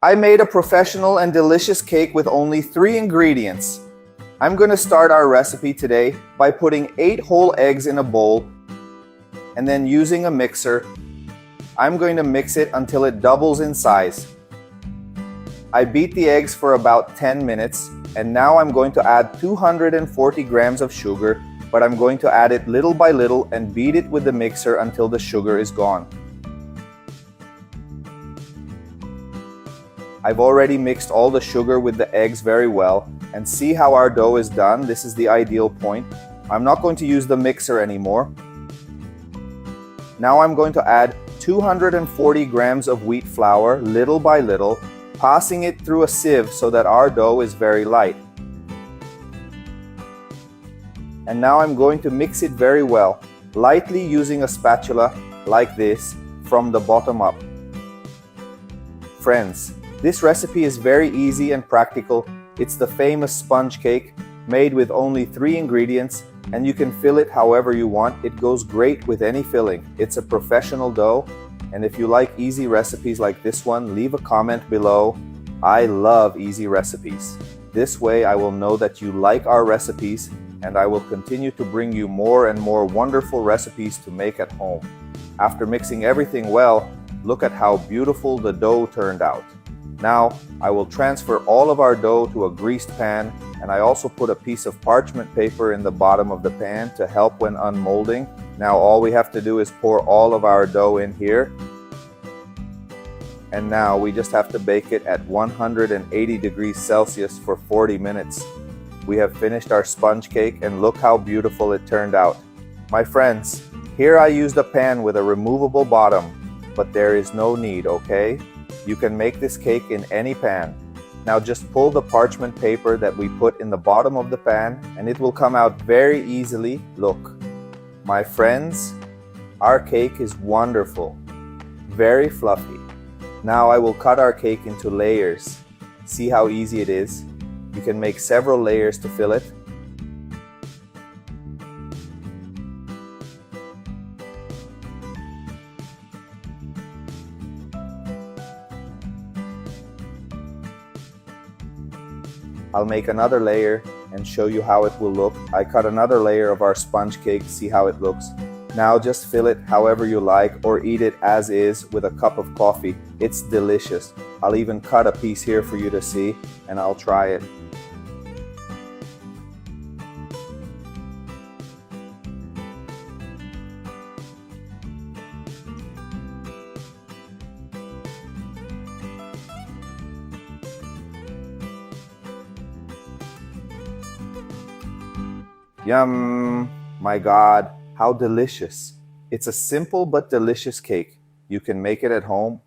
I made a professional and delicious cake with only 3 ingredients. I'm going to start our recipe today by putting 8 whole eggs in a bowl and then using a mixer. I'm going to mix it until it doubles in size. I beat the eggs for about 10 minutes and now I'm going to add 240 grams of sugar, but I'm going to add it little by little and beat it with the mixer until the sugar is gone. I've already mixed all the sugar with the eggs very well, and see how our dough is done. This is the ideal point. I'm not going to use the mixer anymore. Now I'm going to add 240 grams of wheat flour little by little, passing it through a sieve so that our dough is very light. And now I'm going to mix it very well, lightly using a spatula like this from the bottom up. Friends, this recipe is very easy and practical. It's the famous sponge cake made with only 3 ingredients, and you can fill it however you want. It goes great with any filling. It's a professional dough, and if you like easy recipes like this one, leave a comment below. I love easy recipes. This way I will know that you like our recipes, and I will continue to bring you more and more wonderful recipes to make at home. After mixing everything well, look at how beautiful the dough turned out. Now, I will transfer all of our dough to a greased pan, and I also put a piece of parchment paper in the bottom of the pan to help when unmolding. Now all we have to do is pour all of our dough in here. And now we just have to bake it at 180 degrees Celsius for 40 minutes. We have finished our sponge cake, and look how beautiful it turned out. My friends, here I used a pan with a removable bottom, but there is no need, okay? You can make this cake in any pan. Now just pull the parchment paper that we put in the bottom of the pan and it will come out very easily. Look. My friends, our cake is wonderful. Very fluffy. Now I will cut our cake into layers. See how easy it is? You can make several layers to fill it. I'll make another layer and show you how it will look. I cut another layer of our sponge cake, see how it looks. Now just fill it however you like or eat it as is with a cup of coffee. It's delicious. I'll even cut a piece here for you to see, and I'll try it. Yum! My God, how delicious. It's a simple but delicious cake. You can make it at home